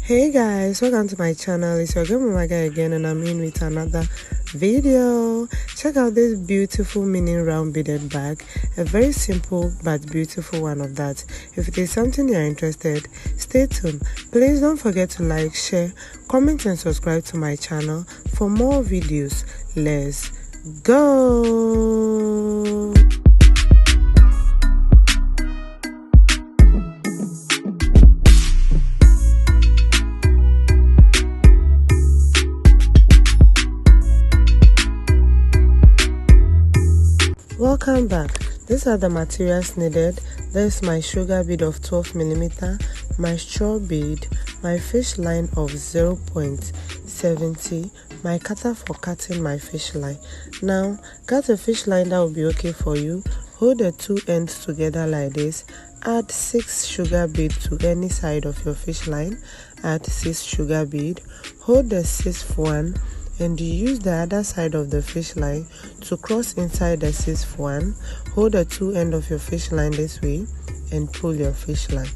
Hey guys, welcome to my channel. It's your girl Mama Guy again, and I'm in with another video. Check out this beautiful mini round beaded bag, a very simple but beautiful one of that. If it is something you're interested, stay tuned. Please don't forget to like, share, comment and subscribe to my channel for more videos. Let's go. Welcome back. These are the materials needed. There's my sugar bead of 12mm, my straw bead, my fish line of 0.70, my cutter for cutting my fish line. Now, cut a fish line that will be okay for you. Hold the two ends together like this. Add 6 sugar bead to any side of your fish line. Add 6 sugar bead. Hold the 6th one, and you use the other side of the fish line to cross inside the 6th one. Hold the two end of your fish line this way and pull your fish line.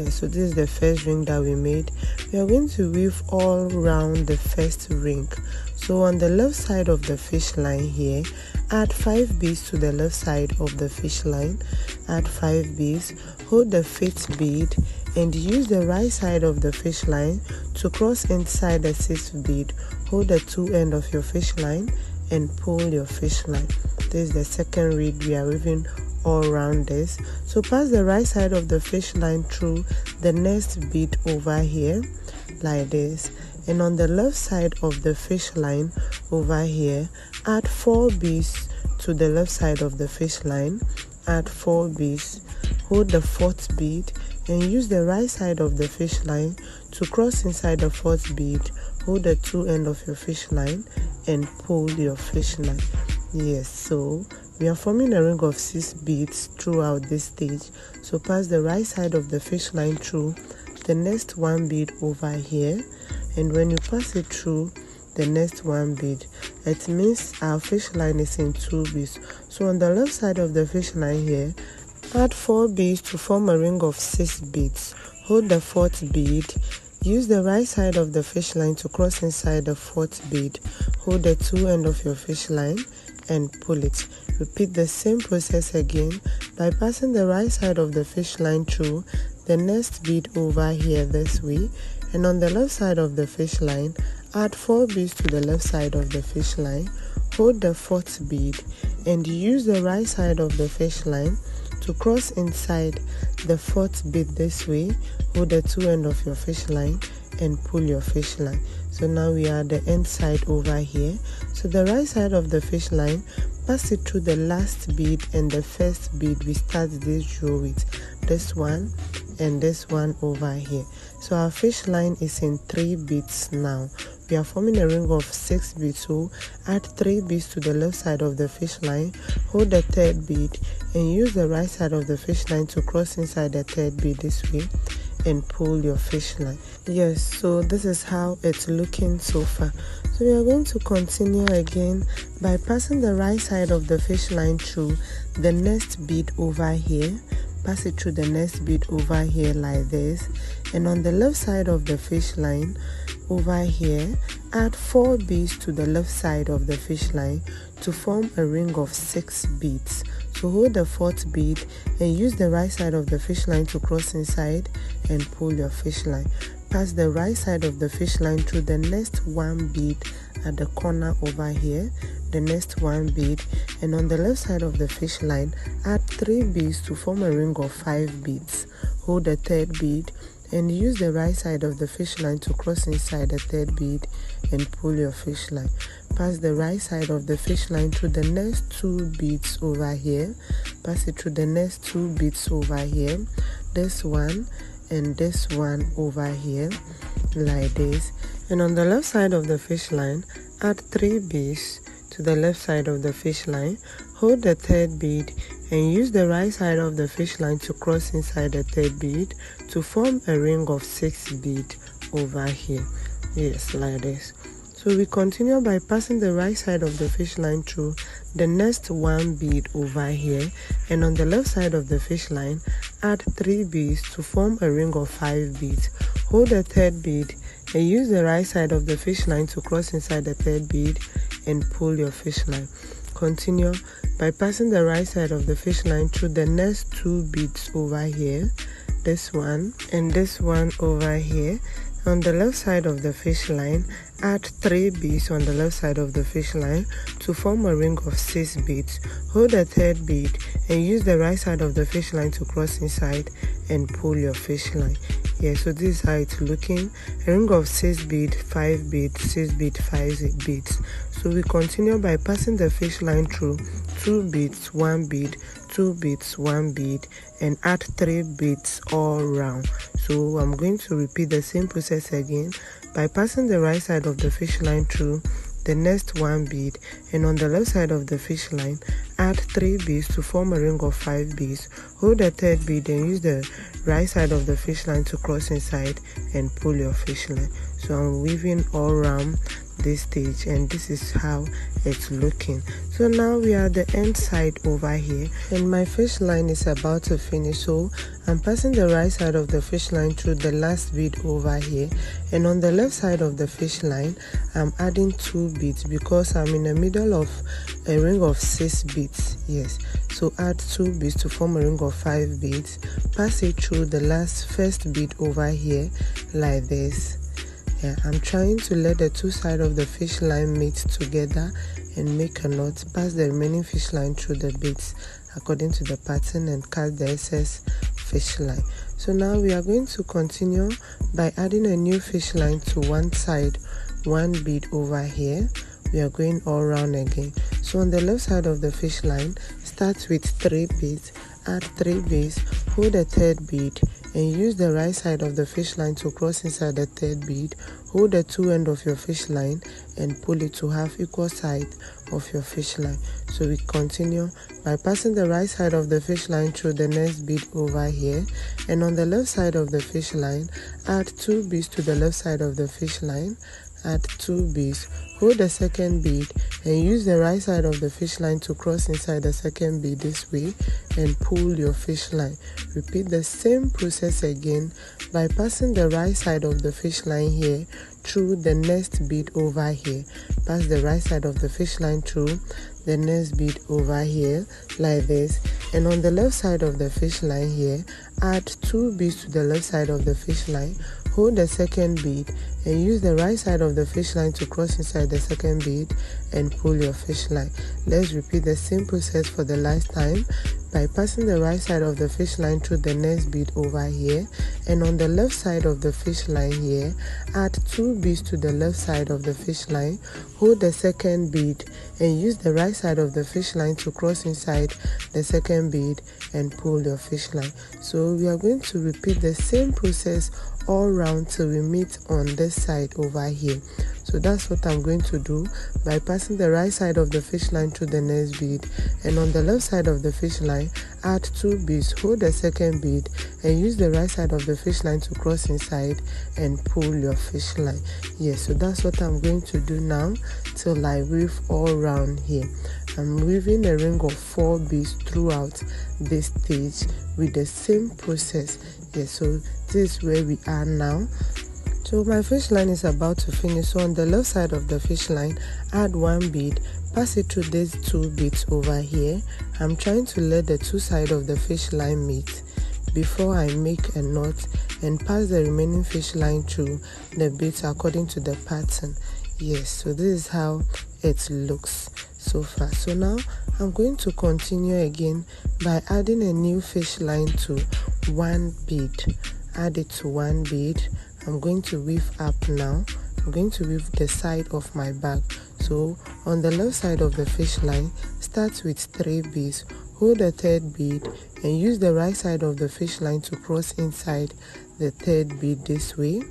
So this is the first ring that we made. We are going to weave all around the first ring. So on the left side of the fish line here, add 5 beads to the left side of the fish line. Add 5 beads. Hold the 5th bead and use the right side of the fish line to cross inside the 6th bead. Hold the two end of your fish line and pull your fish line. This is the second reed we are weaving all around this. So pass the right side of the fish line through the next bead over here like this, and on the left side of the fish line over here, add 4 beads to the left side of the fish line. Add 4 beads. Hold the 4th bead and use the right side of the fish line to cross inside the 4th bead. Hold the two end of your fish line and pull your fish line. So we are forming a ring of 6 beads throughout this stage. So pass the right side of the fish line through the next 1 bead over here, and when you pass it through the next 1 bead, it means our fish line is in 2 beads. So on the left side of the fish line here, add 4 beads to form a ring of 6 beads. Hold the 4th bead. Use the right side of the fish line to cross inside the 4th bead. Hold the two end of your fish line and pull it. Repeat the same process again by passing the right side of the fish line through the next bead over here this way, and on the left side of the fish line, add 4 beads to the left side of the fish line. Hold the 4th bead and use the right side of the fish line to cross inside the 4th bead this way. Hold the two end of your fish line and pull your fish line. So now we are at the end side over here. So the right side of the fish line, pass it through the last bead and the first bead we start this row with. This one and this one over here. So our fish line is in 3 beads now. We are forming a ring of 6 beads, so add 3 beads to the left side of the fish line. Hold the 3rd bead and use the right side of the fish line to cross inside the 3rd bead this way and pull your fish line. So this is how it's looking so far. So we are going to continue again by passing the right side of the fish line through the next bead over here. Pass it through the next bead over here like this, and on the left side of the fish line over here, add 4 beads to the left side of the fish line to form a ring of 6 beads. So hold the 4th bead and use the right side of the fish line to cross inside and pull your fish line. Pass the right side of the fish line through the next 1 bead at the corner over here, the next 1 bead, and on the left side of the fish line, add 3 beads to form a ring of 5 beads. Hold the 3rd bead and use the right side of the fish line to cross inside the 3rd bead and pull your fish line. Pass the right side of the fish line through the next 2 beads over here. Pass it through the next 2 beads over here, this one and this one over here like this, and on the left side of the fish line, add 3 beads to the left side of the fish line. Hold the 3rd bead and use the right side of the fish line to cross inside the 3rd bead to form a ring of 6 bead over here. Like this. So we continue by passing the right side of the fish line through the next 1 bead over here, and on the left side of the fish line, add 3 beads to form a ring of 5 beads. hold the third bead and use the right side of the fish line to cross inside the third bead and pull your fish line. Continue by passing the right side of the fish line through the next 2 beads over here, this one and this one over here. On the left side of the fish line, add 3 beads on the left side of the fish line to form a ring of 6 beads. Hold the third bead and use the right side of the fish line to cross inside and pull your fish line. Yeah, so this is how it's looking. A ring of 6 beads, 5 beads, 6 beads, 5 beads. So we continue by passing the fish line through 2 beads, 1 bead, 2 beads, 1 bead, and add 3 beads all round. So I'm going to repeat the same process again by passing the right side of the fish line through the next 1 bead, and on the left side of the fish line add 3 beads to form a ring of 5 beads. Hold the third bead and use the right side of the fish line to cross inside and pull your fish line. So I'm weaving all around this stage, and this is how it's looking. So now we are at the end side over here, and my fish line is about to finish. So I'm passing the right side of the fish line through the last bead over here, and on the left side of the fish line I'm adding 2 beads because I'm in the middle of a ring of 6 beads. Yes, so add 2 beads to form a ring of 5 beads. Pass it through the first bead over here like this. Yeah, I'm trying to let the 2 sides of the fish line meet together and make a knot. Pass the remaining fish line through the beads according to the pattern and cut the excess fish line. So now we are going to continue by adding a new fish line to one side, 1 bead over here. We are going all around again. So on the left side of the fish line, start with 3 beads, add 3 beads, hold the third bead, and use the right side of the fish line to cross inside the third bead. Hold the 2 ends of your fish line and pull it to have equal side of your fish line. So we continue by passing the right side of the fish line through the next bead over here, and on the left side of the fish line add 2 beads to the left side of the fish line, add 2 beads, hold the second bead and use the right side of the fish line to cross inside the second bead this way and pull your fish line. Repeat the same process again by passing the right side of the fish line here through the next bead over here. Pass the right side of the fish line through the next bead over here like this, and on the left side of the fish line here add 2 beads to the left side of the fish line. Hold the second bead and use the right side of the fish line to cross inside the second bead and pull your fish line. Let's repeat the same process for the last time by passing the right side of the fish line through the next bead over here, and on the left side of the fish line here add 2 beads to the left side of the fish line. Hold the second bead and use the right side of the fish line to cross inside the second bead and pull your fish line. So we are going to repeat the same process all round till we meet on this side over here. So that's what I'm going to do by passing the right side of the fish line through the next bead, and on the left side of the fish line add 2 beads, hold the second bead and use the right side of the fish line to cross inside and pull your fish line. Yes, so that's what I'm going to do now till I weave all around here. I'm weaving a ring of 4 beads throughout this stage with the same process. Yes, so this is where we are now. So my fish line is about to finish. So on the left side of the fish line add 1 bead, pass it through these 2 beads over here. I'm trying to let the 2 sides of the fish line meet before I make a knot, and pass the remaining fish line through the beads according to the pattern. Yes, so this is how it looks so far. So now I'm going to continue again by adding a new fish line to 1 bead. Add it to 1 bead. I'm going to weave up now. I'm going to weave the side of my bag. So on the left side of the fish line, start with 3 beads, hold the third bead and use the right side of the fish line to cross inside the third bead this way.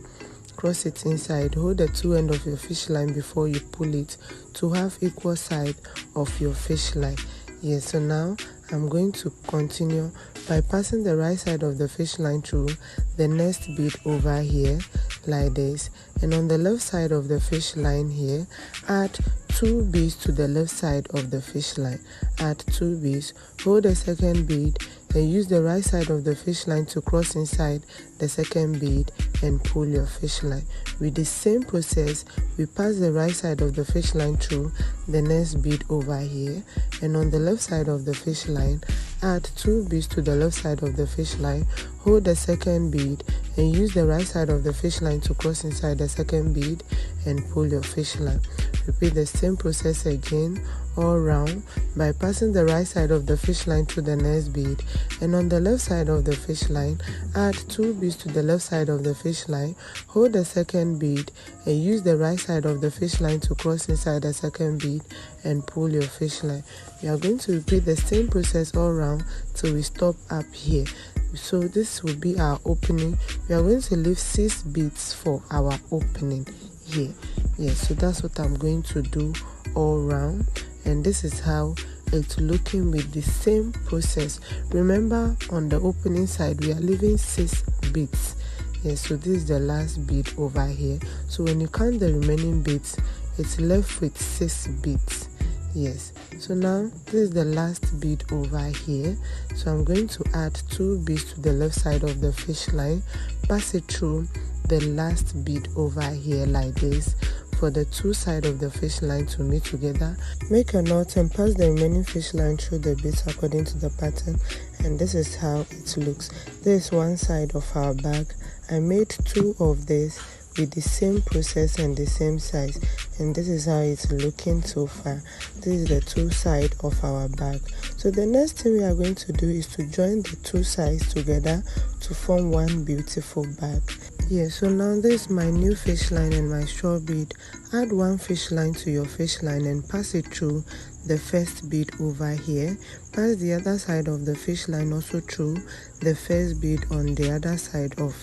Cross it inside, hold the 2 ends of your fish line before you pull it to have equal side of your fish line. Yes, so now I'm going to continue by passing the right side of the fish line through the next bead over here like this, and on the left side of the fish line here add 2 beads to the left side of the fish line. Add 2 beads, hold the second bead and use the right side of the fish line to cross inside the second bead and pull your fish line. With the same process, we pass the right side of the fish line through the next bead over here, and on the left side of the fish line, add 2 beads to the left side of the fish line, hold the second bead and use the right side of the fish line to cross inside the second bead and pull your fish line. Repeat the same process again all round by passing the right side of the fish line through the next bead, and on the left side of the fish line, add 2 beads to the left side of the fish line, hold the second bead and use the right side of the fish line to cross inside the second bead and pull your fish line. We are going to repeat the same process all round till we stop up here. So this will be our opening. We are going to leave 6 beads for our opening here. Yes, so that's what I'm going to do all round, and this is how it's looking with the same process. Remember, on the opening side we are leaving 6 beads. Yes, so this is the last bead over here. So when you count the remaining beads, it's left with 6 beads. Yes, so now this is the last bead over here. So I'm going to add 2 beads to the left side of the fish line, pass it through the last bead over here like this for the 2 sides of the fish line to meet together. Make a knot and pass the remaining fish line through the beads according to the pattern, and this is how it looks. This is one side of our bag. I made 2 of this with the same process and the same size, and this is how it's looking so far. This is the 2 sides of our bag. So the next thing we are going to do is to join the 2 sides together to form one beautiful bag. Yeah, so now this is my new fish line and my straw bead. Add 1 fish line to your fish line and pass it through the first bead over here. Pass the other side of the fish line also through the first bead on the other side of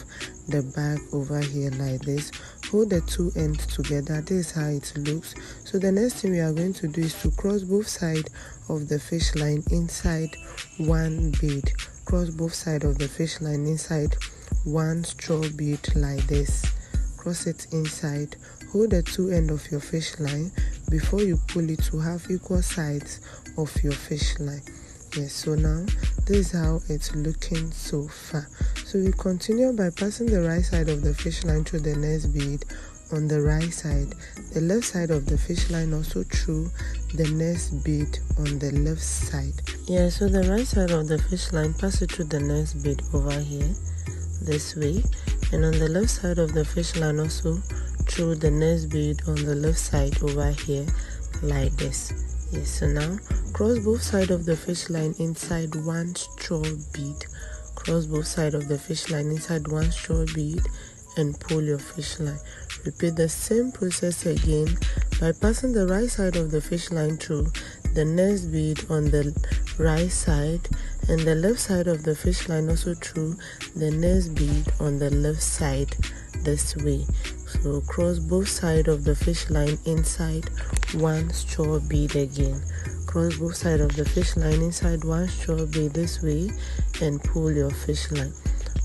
the bag over here like this. Hold the 2 ends together. This is how it looks. So the next thing we are going to do is to cross both sides of the fish line inside 1 bead. Cross both sides of the fish line inside 1 straw bead like this. Cross it inside. Hold the 2 ends of your fish line before you pull it to have equal sides of your fish line. Yes, so now this is how it's looking so far. So we continue by passing the right side of the fish line through the next bead on the right side, the left side of the fish line also through the next bead on the left side. Yeah, so the right side of the fish line, pass it through the next bead over here this way, and on the left side of the fish line also through the next bead on the left side over here like this. Yes, so now cross both sides of the fish line inside 1 straw bead. Cross both sides of the fish line inside 1 straw bead and pull your fish line. Repeat the same process again by passing the right side of the fish line through the next bead on the right side, and the left side of the fish line also through the next bead on the left side this way. So cross both sides of the fish line inside 1 straw bead again. Cross both sides of the fish line inside 1 straw bead this way and pull your fish line.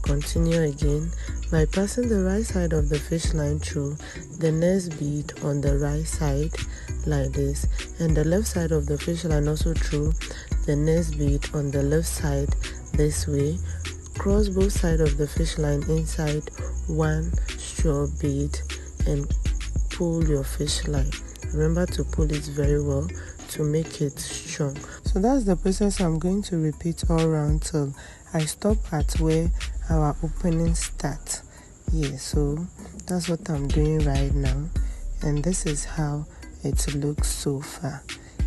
Continue again by passing the right side of the fish line through the next bead on the right side like this, and the left side of the fish line also through the next bead on the left side this way. Cross both sides of the fish line inside 1 straw bead and pull your fish line. Remember to pull it very well to make it strong. So that's the process I'm going to repeat all around till I stop at where our opening starts. Yeah, so that's what I'm doing right now, and this is how it looks so far.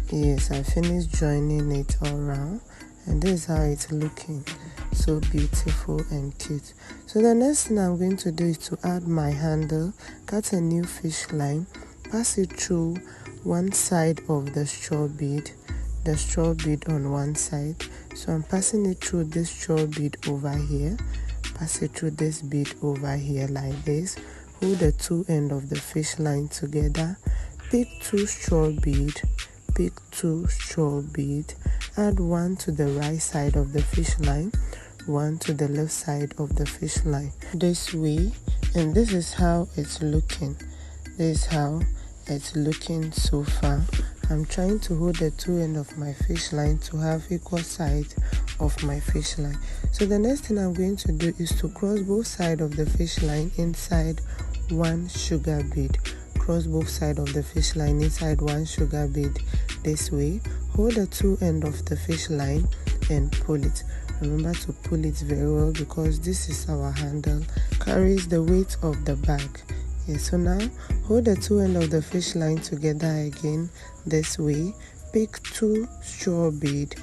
Yes, I finished joining it all around, and this is how it's looking, so beautiful and cute. So the next thing I'm going to do is to add my handle. Cut a new fish line, pass it through 1 side of the straw bead on 1 side. So I'm passing it through this straw bead over here, pass it through this bead over here like this. Hold the 2 ends of the fish line together, pick 2 straw bead, add 1 to the right side of the fish line, 1 to the left side of the fish line this way, and this is how it's looking. This is how it's looking so far. I'm trying to hold the 2 ends of my fish line to have equal sides of my fish line. So the next thing I'm going to do is to cross both sides of the fish line inside one sugar bead. Cross both sides of the fish line inside one sugar bead this way. Hold the two ends of the fish line and pull it. Remember to pull it very well because this is our handle, carries the weight of the bag. Yes, so now hold the two ends of the fish line together again this way. Pick two straw bead,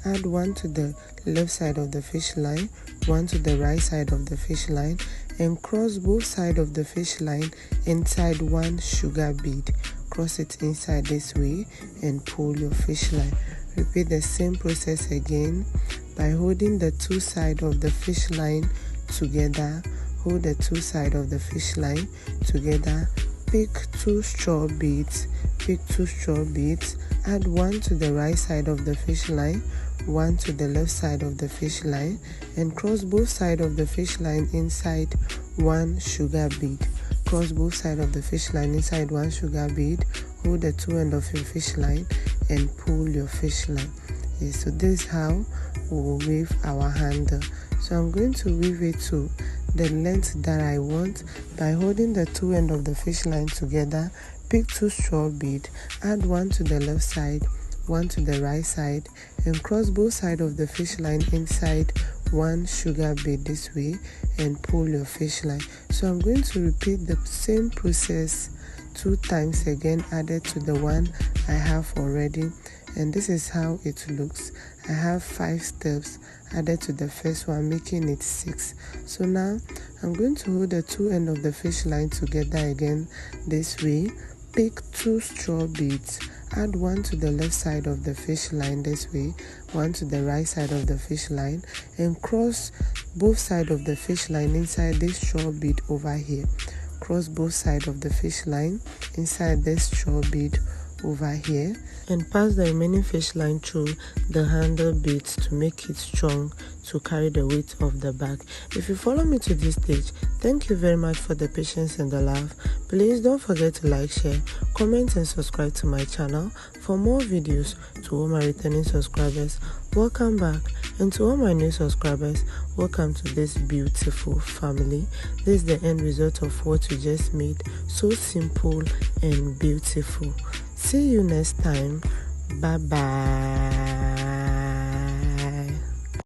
add one to the left side of the fish line, one to the right side of the fish line, and cross both sides of the fish line inside one sugar bead. Cross it inside this way and pull your fish line. Repeat the same process again by holding the two sides of the fish line together. Hold the two sides of the fish line together. Pick two straw beads, add one to the right side of the fish line, one to the left side of the fish line, and cross both sides of the fish line inside one sugar bead. Cross both sides of the fish line inside one sugar bead. Hold the two ends of your fish line and pull your fish line. Yes, so this is how we will weave our handle. So I'm going to weave it to the length that I want by holding the two ends of the fish line together. Pick two straw bead, add one to the left side, one to the right side, and cross both sides of the fish line inside one sugar bead this way and pull your fish line. So I'm going to repeat the same process 2 times again, added to the one I have already, and this is how it looks. I have 5 steps added to the first one, making it 6. So now I'm going to hold the two ends of the fish line together again this way. Pick 2 straw beads, add one to the left side of the fish line this way, one to the right side of the fish line, and cross both sides of the fish line inside this straw bead over here. Cross both sides of the fish line inside this straw bead over here, and pass the remaining fish line through the handle beads to make it strong to carry the weight of the bag. If you follow me to this stage, thank you very much for the patience and the love. Please don't forget to like, share, comment and subscribe to my channel for more videos. To all my returning subscribers, welcome back, and to all my new subscribers, welcome to this beautiful family. This is the end result of what we just made. So simple and beautiful. See you next time. Bye bye.